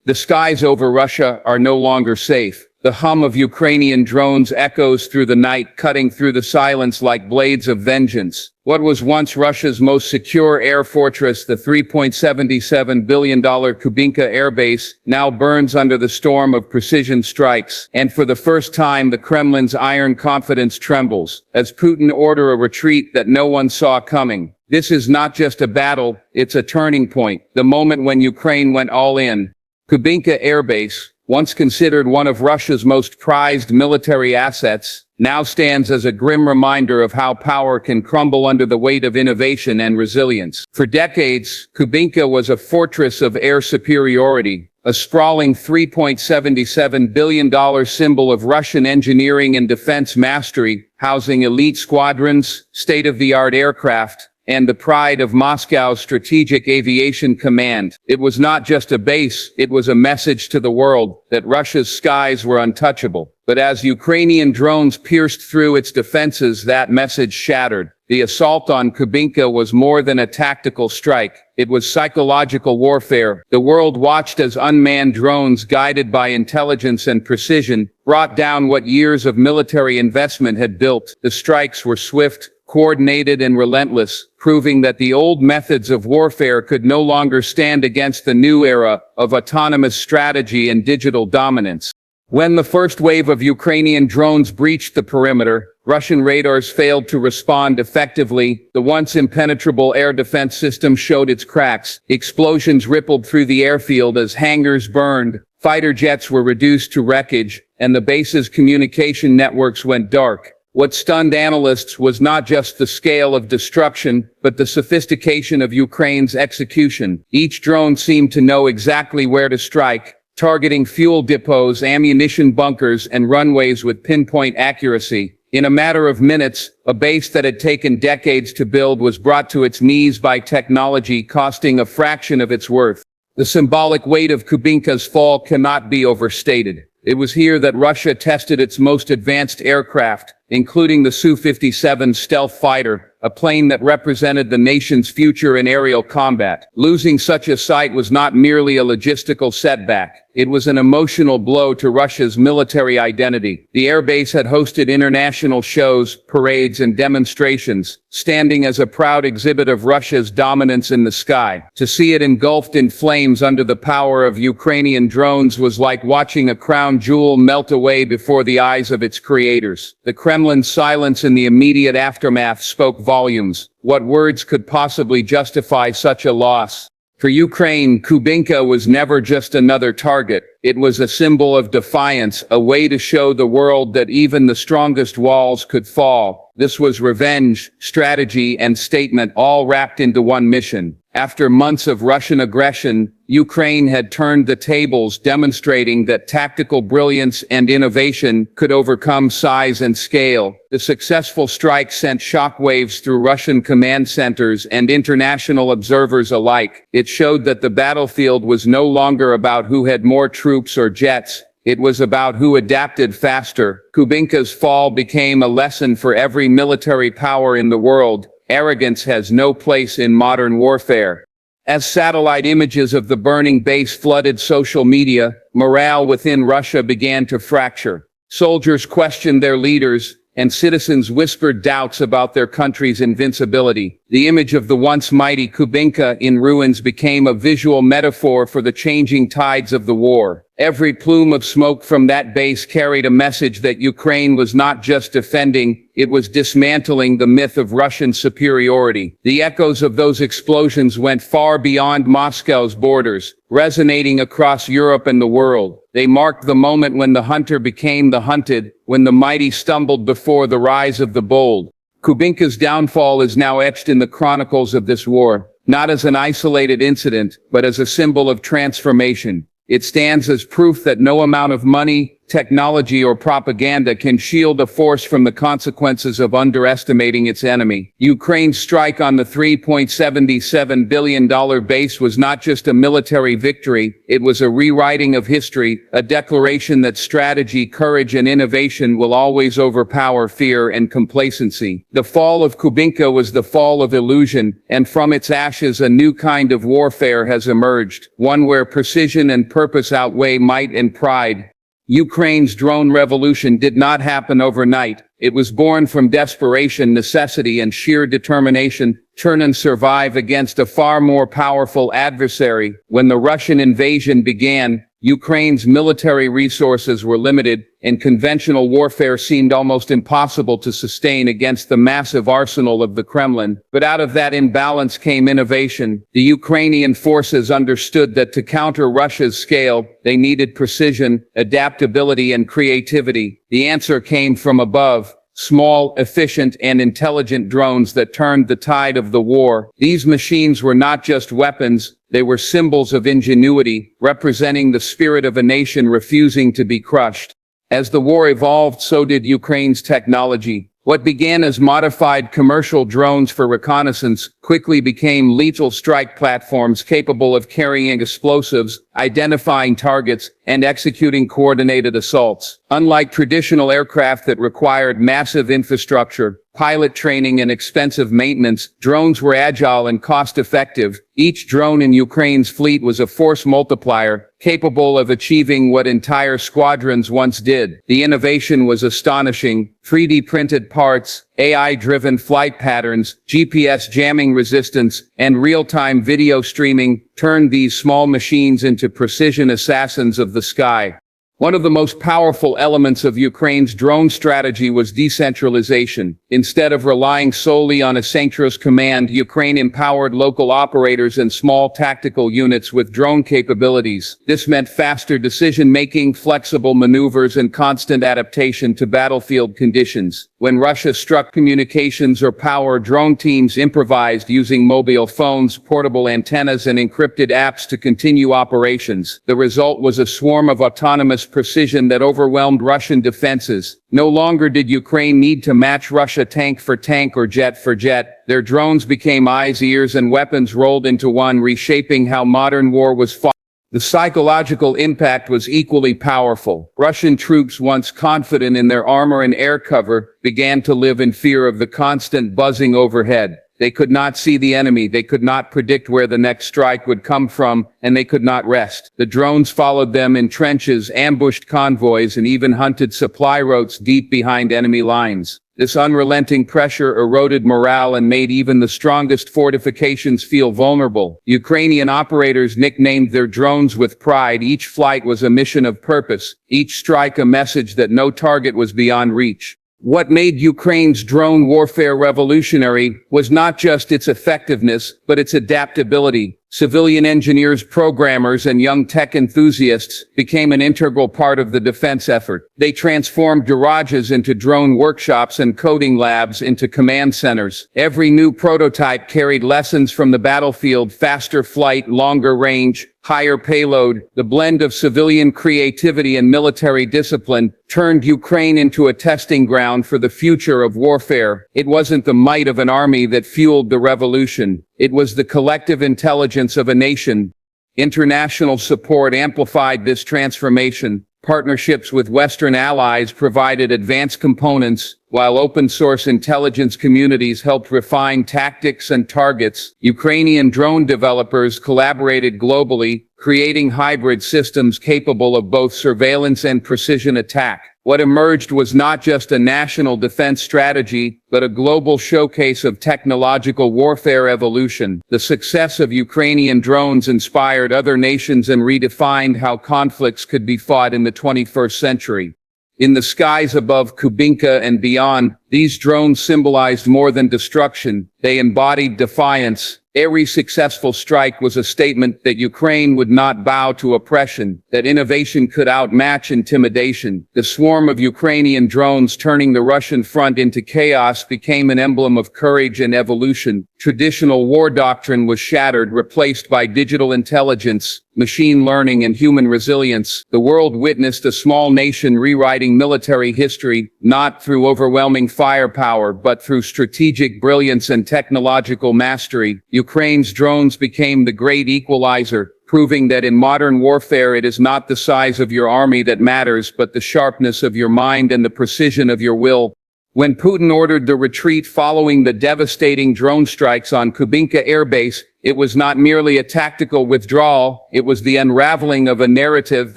The skies over Russia are no longer safe. The hum of Ukrainian drones echoes through the night, cutting through the silence like blades of vengeance. What was once Russia's most secure air fortress, the $3.77 billion Kubinka Air Base, now burns under the storm of precision strikes. And for the first time, the Kremlin's iron confidence trembles, as Putin orders a retreat that no one saw coming. This is not just a battle, it's a turning point, the moment when Ukraine went all in. Kubinka Air Base, once considered one of Russia's most prized military assets, now stands as a grim reminder of how power can crumble under the weight of innovation and resilience. For decades, Kubinka was a fortress of air superiority, a sprawling $3.77 billion symbol of Russian engineering and defense mastery, housing elite squadrons, state-of-the-art aircraft, and the pride of Moscow's Strategic Aviation Command. It was not just a base, it was a message to the world that Russia's skies were untouchable. But as Ukrainian drones pierced through its defenses, that message shattered. The assault on Kubinka was more than a tactical strike. It was psychological warfare. The world watched as unmanned drones, guided by intelligence and precision, brought down what years of military investment had built. The strikes were swift, coordinated and relentless, proving that the old methods of warfare could no longer stand against the new era of autonomous strategy and digital dominance. When the first wave of Ukrainian drones breached the perimeter, Russian radars failed to respond effectively. The once impenetrable air defense system showed its cracks. Explosions rippled through the airfield as hangars burned, fighter jets were reduced to wreckage, and the base's communication networks went dark. What stunned analysts was not just the scale of destruction, but the sophistication of Ukraine's execution. Each drone seemed to know exactly where to strike, targeting fuel depots, ammunition bunkers, and runways with pinpoint accuracy. In a matter of minutes, a base that had taken decades to build was brought to its knees by technology costing a fraction of its worth. The symbolic weight of Kubinka's fall cannot be overstated. It was here that Russia tested its most advanced aircraft, including the Su-57 stealth fighter, a plane that represented the nation's future in aerial combat. Losing such a site was not merely a logistical setback. It was an emotional blow to Russia's military identity. The airbase had hosted international shows, parades, and demonstrations, standing as a proud exhibit of Russia's dominance in the sky. To see it engulfed in flames under the power of Ukrainian drones was like watching a crown jewel melt away before the eyes of its creators. The Kremlin's silence in the immediate aftermath spoke volumes. What words could possibly justify such a loss? For Ukraine, Kubinka was never just another target. It was a symbol of defiance, a way to show the world that even the strongest walls could fall. This was revenge, strategy, and statement all wrapped into one mission. After months of Russian aggression, Ukraine had turned the tables, demonstrating that tactical brilliance and innovation could overcome size and scale. The successful strike sent shockwaves through Russian command centers and international observers alike. It showed that the battlefield was no longer about who had more troops or jets. It was about who adapted faster. Kubinka's fall became a lesson for every military power in the world. Arrogance has no place in modern warfare. As satellite images of the burning base flooded social media, morale within Russia began to fracture. Soldiers questioned their leaders, and citizens whispered doubts about their country's invincibility. The image of the once mighty Kubinka in ruins became a visual metaphor for the changing tides of the war. Every plume of smoke from that base carried a message that Ukraine was not just defending, it was dismantling the myth of Russian superiority. The echoes of those explosions went far beyond Moscow's borders, resonating across Europe and the world. They marked the moment when the hunter became the hunted, when the mighty stumbled before the rise of the bold. Kubinka's downfall is now etched in the chronicles of this war, not as an isolated incident, but as a symbol of transformation. It stands as proof that no amount of money, technology, or propaganda can shield a force from the consequences of underestimating its enemy. Ukraine's strike on the $3.77 billion base was not just a military victory, it was a rewriting of history, a declaration that strategy, courage, and innovation will always overpower fear and complacency. The fall of Kubinka was the fall of illusion, and from its ashes a new kind of warfare has emerged, one where precision and purpose outweigh might and pride. Ukraine's drone revolution did not happen overnight. It was born from desperation, necessity, and sheer determination, turn and survive against a far more powerful adversary. When the Russian invasion began, Ukraine's military resources were limited, and conventional warfare seemed almost impossible to sustain against the massive arsenal of the Kremlin. But out of that imbalance came innovation. The Ukrainian forces understood that to counter Russia's scale, they needed precision, adaptability, and creativity. The answer came from above. Small, efficient, and intelligent drones that turned the tide of the war. These machines were not just weapons, they were symbols of ingenuity, representing the spirit of a nation refusing to be crushed. As the war evolved, so did Ukraine's technology. What began as modified commercial drones for reconnaissance quickly became lethal strike platforms capable of carrying explosives, identifying targets, and executing coordinated assaults. Unlike traditional aircraft that required massive infrastructure, pilot training, and expensive maintenance, drones were agile and cost-effective. Each drone in Ukraine's fleet was a force multiplier, capable of achieving what entire squadrons once did. The innovation was astonishing. 3D printed parts, AI-driven flight patterns, GPS jamming resistance, and real-time video streaming turned these small machines into precision assassins of the sky. One of the most powerful elements of Ukraine's drone strategy was decentralization. Instead of relying solely on asynchronous command, Ukraine empowered local operators and small tactical units with drone capabilities. This meant faster decision-making, flexible maneuvers, and constant adaptation to battlefield conditions. When Russia struck communications or power, drone teams improvised using mobile phones, portable antennas, and encrypted apps to continue operations. The result was a swarm of autonomous precision that overwhelmed Russian defenses. No longer did Ukraine need to match Russia tank for tank or jet for jet. Their drones became eyes, ears, and weapons rolled into one, reshaping how modern war was fought. The psychological impact was equally powerful. Russian troops, once confident in their armor and air cover, began to live in fear of the constant buzzing overhead. They could not see the enemy, they could not predict where the next strike would come from, and they could not rest. The drones followed them in trenches, ambushed convoys, and even hunted supply routes deep behind enemy lines. This unrelenting pressure eroded morale and made even the strongest fortifications feel vulnerable. Ukrainian operators nicknamed their drones with pride. Each flight was a mission of purpose, each strike a message that no target was beyond reach. What made Ukraine's drone warfare revolutionary was not just its effectiveness, but its adaptability. Civilian engineers, programmers, and young tech enthusiasts became an integral part of the defense effort. They transformed garages into drone workshops and coding labs into command centers. Every new prototype carried lessons from the battlefield: faster flight, longer range, higher payload. The blend of civilian creativity and military discipline turned Ukraine into a testing ground for the future of warfare. It wasn't the might of an army that fueled the revolution. It was the collective intelligence of a nation. International support amplified this transformation. Partnerships with Western allies provided advanced components, while open-source intelligence communities helped refine tactics and targets. Ukrainian drone developers collaborated globally, creating hybrid systems capable of both surveillance and precision attack. What emerged was not just a national defense strategy, but a global showcase of technological warfare evolution. The success of Ukrainian drones inspired other nations and redefined how conflicts could be fought in the 21st century. In the skies above Kubinka and beyond, These drones symbolized more than destruction. They embodied defiance. Every successful strike was a statement that Ukraine would not bow to oppression, that innovation could outmatch intimidation. The swarm of Ukrainian drones turning the Russian front into chaos became an emblem of courage and evolution. Traditional war doctrine was shattered, replaced by digital intelligence, machine learning, and human resilience. The world witnessed a small nation rewriting military history, not through overwhelming firepower, but through strategic brilliance and technological mastery. Ukraine's drones became the great equalizer, proving that in modern warfare it is not the size of your army that matters, but the sharpness of your mind and the precision of your will. When Putin ordered the retreat following the devastating drone strikes on Kubinka Air Base, it was not merely a tactical withdrawal, it was the unraveling of a narrative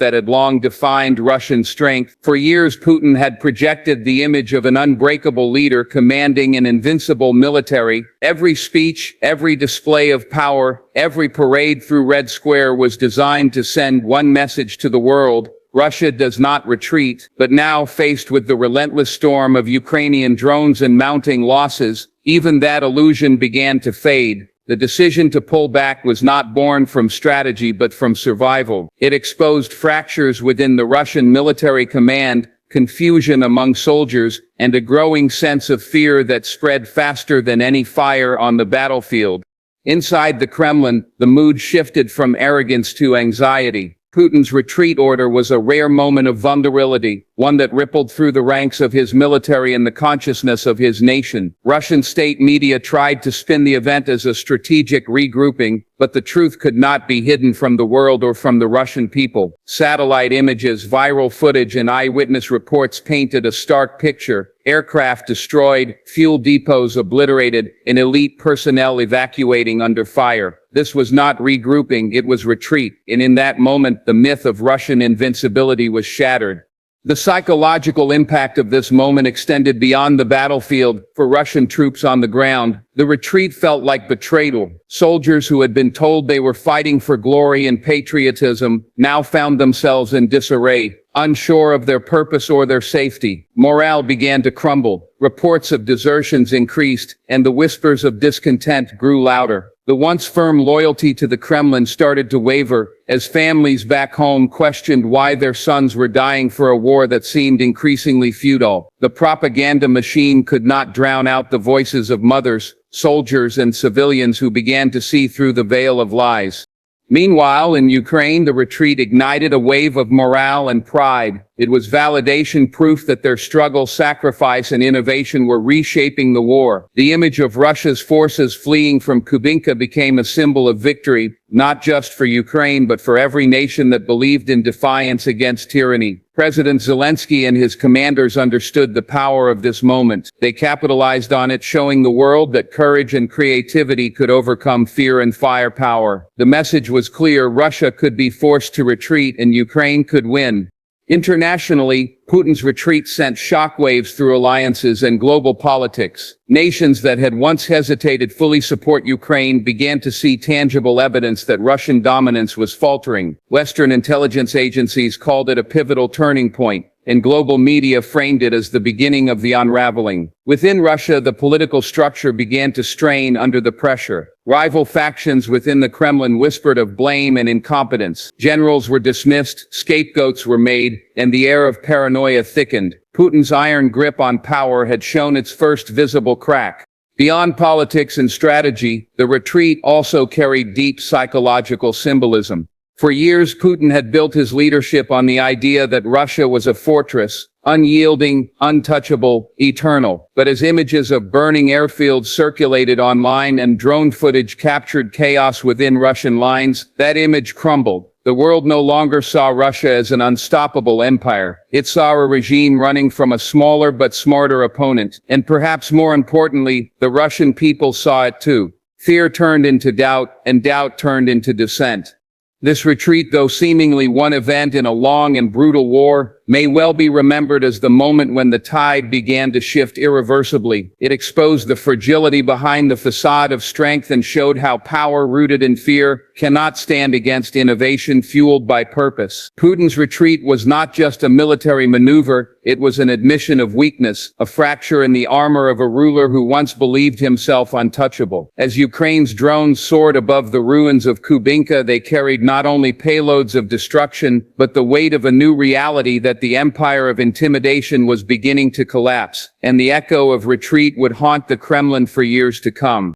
that had long defined Russian strength. For years, Putin had projected the image of an unbreakable leader commanding an invincible military. Every speech, every display of power, every parade through Red Square was designed to send one message to the world: Russia does not retreat. But now, faced with the relentless storm of Ukrainian drones and mounting losses, even that illusion began to fade. The decision to pull back was not born from strategy but from survival. It exposed fractures within the Russian military command, confusion among soldiers, and a growing sense of fear that spread faster than any fire on the battlefield. Inside the Kremlin, the mood shifted from arrogance to anxiety. Putin's retreat order was a rare moment of vulnerability, one that rippled through the ranks of his military and the consciousness of his nation. Russian state media tried to spin the event as a strategic regrouping, but the truth could not be hidden from the world or from the Russian people. Satellite images, viral footage, and eyewitness reports painted a stark picture: aircraft destroyed, fuel depots obliterated, and elite personnel evacuating under fire. This was not regrouping, it was retreat, and in that moment, the myth of Russian invincibility was shattered. The psychological impact of this moment extended beyond the battlefield. For Russian troops on the ground, the retreat felt like betrayal. Soldiers who had been told they were fighting for glory and patriotism now found themselves in disarray, unsure of their purpose or their safety. Morale began to crumble. Reports of desertions increased, and the whispers of discontent grew louder. The once firm loyalty to the Kremlin started to waver, as families back home questioned why their sons were dying for a war that seemed increasingly futile. The propaganda machine could not drown out the voices of mothers, soldiers, and civilians who began to see through the veil of lies. Meanwhile, in Ukraine, the retreat ignited a wave of morale and pride. It was validation, proof that their struggle, sacrifice, and innovation were reshaping the war. The image of Russia's forces fleeing from Kubinka became a symbol of victory, not just for Ukraine but for every nation that believed in defiance against tyranny. President Zelensky and his commanders understood the power of this moment. They capitalized on it, showing the world that courage and creativity could overcome fear and firepower. The message was clear: Russia could be forced to retreat and Ukraine could win. Internationally, Putin's retreat sent shockwaves through alliances and global politics. Nations that had once hesitated to fully support Ukraine began to see tangible evidence that Russian dominance was faltering. Western intelligence agencies called it a pivotal turning point, and global media framed it as the beginning of the unraveling. Within Russia, the political structure began to strain under the pressure. Rival factions within the Kremlin whispered of blame and incompetence. Generals were dismissed, scapegoats were made, and the air of paranoia thickened. Putin's iron grip on power had shown its first visible crack. Beyond politics and strategy, the retreat also carried deep psychological symbolism. For years, Putin had built his leadership on the idea that Russia was a fortress, unyielding, untouchable, eternal. But as images of burning airfields circulated online and drone footage captured chaos within Russian lines, that image crumbled. The world no longer saw Russia as an unstoppable empire. It saw a regime running from a smaller but smarter opponent. And perhaps more importantly, the Russian people saw it too. Fear turned into doubt, and doubt turned into dissent. This retreat, though seemingly one event in a long and brutal war, may well be remembered as the moment when the tide began to shift irreversibly. It exposed the fragility behind the facade of strength and showed how power rooted in fear cannot stand against innovation fueled by purpose. Putin's retreat was not just a military maneuver, it was an admission of weakness, a fracture in the armor of a ruler who once believed himself untouchable. As Ukraine's drones soared above the ruins of Kubinka, they carried not only payloads of destruction, but the weight of a new reality that the empire of intimidation was beginning to collapse, and the echo of retreat would haunt the Kremlin for years to come.